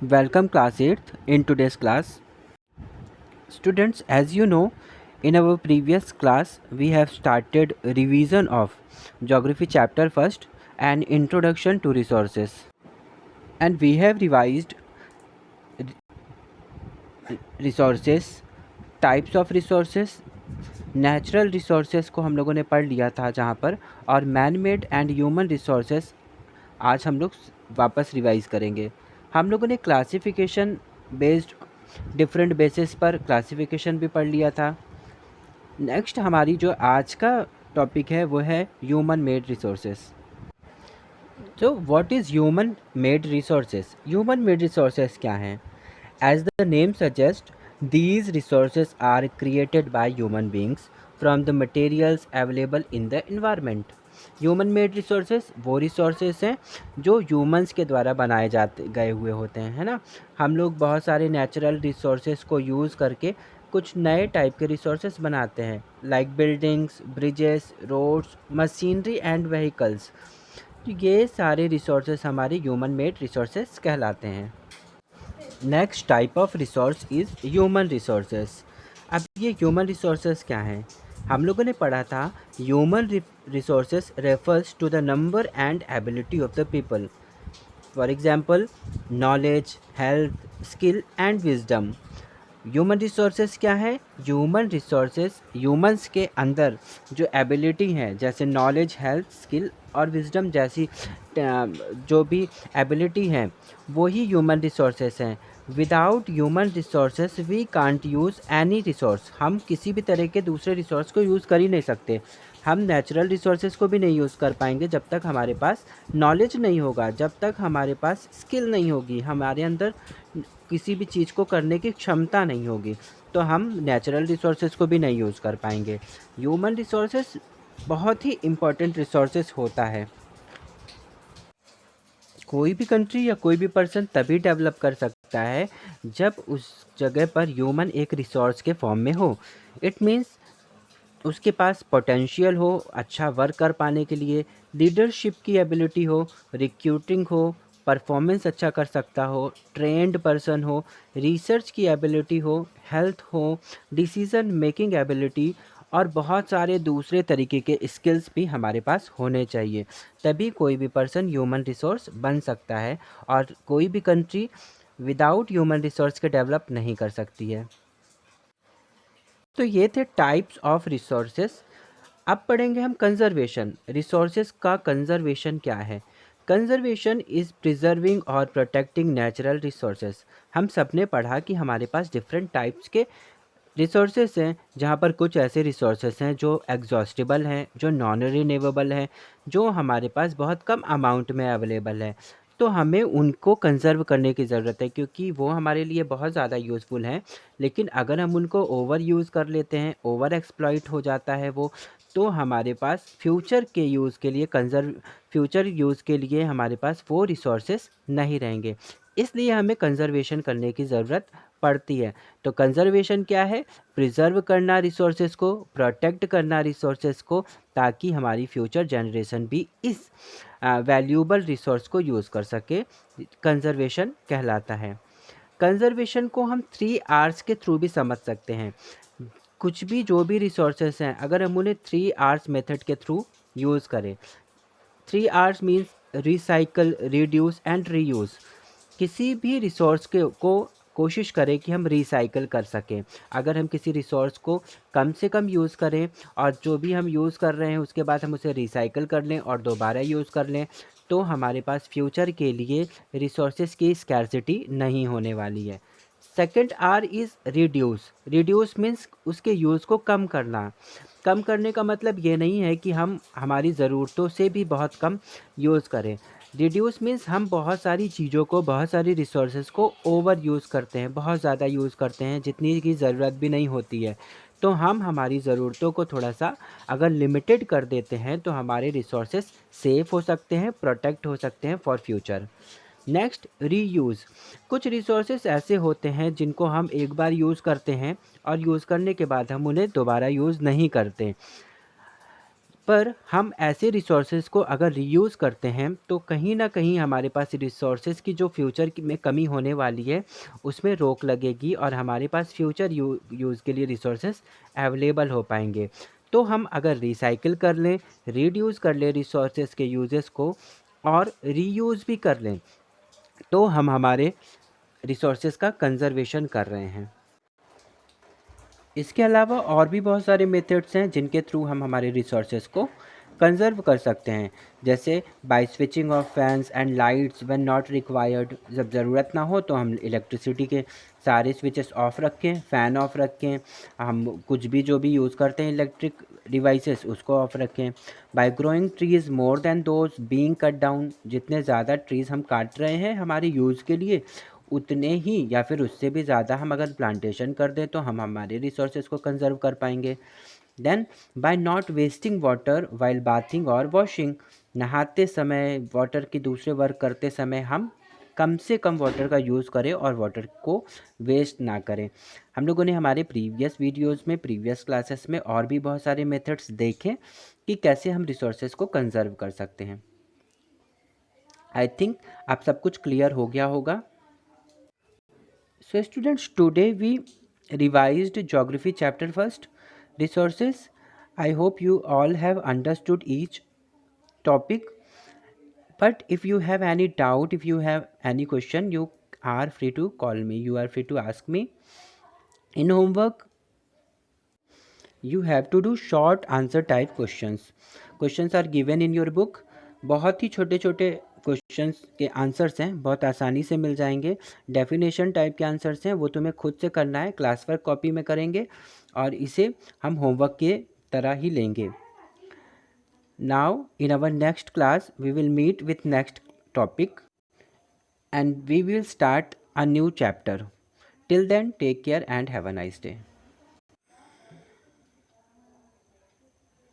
Welcome class 8th in today's class. Students, as you know, in our previous class we have started revision of geography chapter first and introduction to resources, and we have revised resources, types of resources, natural resources को हम लोगों ने पढ़ लिया था जहाँ पर, और man made and human resources आज हम लोग वापस रिवाइज करेंगे। हम लोगों ने क्लासिफिकेशन बेस्ड डिफरेंट बेसिस पर क्लासिफिकेशन भी पढ़ लिया था। नेक्स्ट हमारी जो आज का टॉपिक है वो है ह्यूमन मेड रिसोर्सेस। तो what is human made resources? Human made resources क्या हैं? As the name suggests, these resources are created by human beings from the materials available in the environment. Human made resources वो resources हैं जो humans के द्वारा बनाए जाते गए हुए होते हैं, है ना। हम लोग बहुत सारे नेचुरल रिसोर्सेज को यूज़ करके कुछ नए टाइप के रिसोर्सेज बनाते हैं, like buildings, bridges, roads, machinery and vehicles. ये सारे रिसोर्सेज हमारे ह्यूमन मेड रिसोर्सेज कहलाते हैं। Next type of resource is human resources. अब ये ह्यूमन रिसोर्सेस क्या हैं? हम लोगों ने पढ़ा था human resources refers to the number and ability of the people. For example, knowledge, health, skill and wisdom. Human resources क्या है? ह्यूमन रिसोर्सेज ह्यूमंस के अंदर जो एबिलिटी है, जैसे नॉलेज, हेल्थ, स्किल और विजडम जैसी जो भी एबिलिटी हैं, वो ही ह्यूमन रिसोर्सेज हैं। Without human resources we can't use any resource. हम किसी भी तरह के दूसरे रिसोर्स को यूज़ कर ही नहीं सकते। हम नेचुरल रिसोर्सेज को भी नहीं यूज़ कर पाएंगे जब तक हमारे पास नॉलेज नहीं होगा, जब तक हमारे पास स्किल नहीं होगी, हमारे अंदर किसी भी चीज़ को करने की क्षमता नहीं होगी, तो हम नेचुरल रिसोर्सेज को भी नहीं यूज़ कर पाएंगे। ह्यूमन रिसोर्सेज बहुत ही इम्पोर्टेंट रिसोर्सेज होता है। कोई भी कंट्री या कोई भी पर्सन तभी डेवलप कर सकता है जब उस जगह पर ह्यूमन एक रिसोर्स के फॉर्म में हो। इट मीन्स उसके पास पोटेंशियल हो अच्छा वर्क कर पाने के लिए, लीडरशिप की एबिलिटी हो, रिक्रूटिंग हो, परफॉर्मेंस अच्छा कर सकता हो, ट्रेंड पर्सन हो, रिसर्च की एबिलिटी हो, हेल्थ हो, डिसीजन मेकिंग एबिलिटी और बहुत सारे दूसरे तरीके के स्किल्स भी हमारे पास होने चाहिए। तभी कोई भी पर्सन ह्यूमन रिसोर्स बन सकता है, और कोई भी कंट्री विदाउट ह्यूमन रिसोर्स के डेवलप नहीं कर सकती है। तो ये थे टाइप्स ऑफ रिसोर्सेस। अब पढ़ेंगे हम कंजर्वेशन। रिसोर्सेज का कंजर्वेशन क्या है? कंजर्वेशन इज़ प्रिजर्विंग और प्रोटेक्टिंग नेचुरल रिसोर्सेज। हम सब ने पढ़ा कि हमारे पास डिफरेंट टाइप्स के रिसोर्सेज हैं, जहाँ पर कुछ ऐसे रिसोर्सेज हैं जो एग्जॉस्टिबल हैं, जो नॉन रिन्यूएबल हैं, जो हमारे पास बहुत कम अमाउंट में अवेलेबल है। तो हमें उनको कंज़र्व करने की ज़रूरत है, क्योंकि वो हमारे लिए बहुत ज़्यादा यूज़फुल हैं। लेकिन अगर हम उनको ओवर यूज़ कर लेते हैं, ओवर एक्सप्लॉइट हो जाता है वो, तो हमारे पास फ्यूचर के यूज़ के लिए फ्यूचर यूज़ के लिए हमारे पास वो रिसोर्सेज नहीं रहेंगे। इसलिए हमें कंज़र्वेशन करने की ज़रूरत पड़ती है। तो कंज़र्वेशन क्या है? प्रिजर्व करना रिसोर्सेज को, प्रोटेक्ट करना रिसोर्सेज को, ताकि हमारी फ्यूचर जनरेशन भी इस वैल्यूएबल रिसोर्स को यूज़ कर सके। कंज़र्वेशन कहलाता है। कंज़र्वेशन को हम 3 आर्स के थ्रू भी समझ सकते हैं। कुछ भी जो भी रिसोर्सेज हैं, अगर हम उन्हें 3 आर्स मेथड के थ्रू यूज़ करें। 3 Rs means recycle, reduce and reuse. किसी भी रिसोर्स को कोशिश करें कि हम रिसाइकल कर सकें। अगर हम किसी रिसोर्स को कम से कम यूज़ करें, और जो भी हम यूज़ कर रहे हैं उसके बाद हम उसे रिसाइकल कर लें और दोबारा यूज़ कर लें, तो हमारे पास फ्यूचर के लिए रिसोर्सेज की स्कैर्सिटी नहीं होने वाली है। Second R is reduce. Reduce means उसके यूज़ को कम करना। कम करने का मतलब ये नहीं है कि हम हमारी ज़रूरतों से भी बहुत कम यूज़ करें। रिड्यूस मीन्स हम बहुत सारी चीज़ों को, बहुत सारी रिसोर्सेज को ओवर यूज़ करते हैं, बहुत ज़्यादा यूज़ करते हैं, जितनी की ज़रूरत भी नहीं होती है। तो हम हमारी ज़रूरतों को थोड़ा सा अगर लिमिटेड कर देते हैं, तो हमारे रिसोर्सेज सेफ़ हो सकते हैं, प्रोटेक्ट हो सकते हैं फॉर फ्यूचर। Next, reuse. कुछ रिसोर्सेज ऐसे होते हैं जिनको हम एक बार यूज़ करते हैं और यूज़ करने के बाद हम उन्हें दोबारा यूज़ नहीं करते। पर हम ऐसे रिसोर्सेज को अगर रीयूज़ करते हैं तो कहीं ना कहीं हमारे पास रिसोर्सेज की जो फ्यूचर में कमी होने वाली है उसमें रोक लगेगी और हमारे पास फ्यूचर यूज़ के लिए रिसोर्सेज अवेलेबल हो पाएंगे। तो हम अगर रिसाइकिल कर लें, रिड्यूस कर लें रिसोर्सेज के यूजेस को और रीयूज़ भी कर लें, तो हम हमारे रिसोर्सेज का कंजर्वेशन कर रहे हैं। इसके अलावा और भी बहुत सारे मेथड्स हैं जिनके थ्रू हम हमारे रिसोर्सेज को कंजर्व कर सकते हैं, जैसे by switching off fans and lights when not required. जब ज़रूरत ना हो तो हम इलेक्ट्रिसिटी के सारे स्विचेस ऑफ रखें, फ़ैन ऑफ रखें, हम कुछ भी जो भी यूज़ करते हैं इलेक्ट्रिक डिवाइसेस उसको ऑफ रखें। By growing trees more than those being cut down, जितने ज़्यादा ट्रीज़ हम काट रहे हैं हमारे यूज़ के लिए उतने ही या फिर उससे भी ज़्यादा हम अगर प्लांटेशन कर दें तो हम हमारे रिसोर्सेज को कंजर्व कर पाएंगे। Then by not wasting water while bathing और वॉशिंग, नहाते समय वाटर की दूसरे वर्क करते समय हम कम से कम वाटर का यूज़ करें और वाटर को वेस्ट ना करें। हम लोगों ने हमारे प्रीवियस वीडियोस में, प्रीवियस क्लासेस में और भी बहुत सारे मेथड्स देखे कि कैसे हम रिसोर्सेज को कंजर्व कर सकते हैं। आई थिंक आप सब कुछ क्लियर हो गया होगा। So students, today we revised geography chapter first, resources. I hope you all have understood each topic, but if you have any doubt, if you have any question, you are free to call me, you are free to ask me. In homework you have to do short answer type questions are given in your book। बहुत ही छोटे छोटे questions के answers हैं, बहुत आसानी से मिल जाएंगे। Definition type के आंसर्स हैं, वो तुम्हें खुद से करना है, क्लास वर्क कॉपी में करेंगे और इसे हम होमवर्क के तरह ही लेंगे। Now in our next class we will meet with next topic and we will start a new chapter. Till then take care and have a nice day.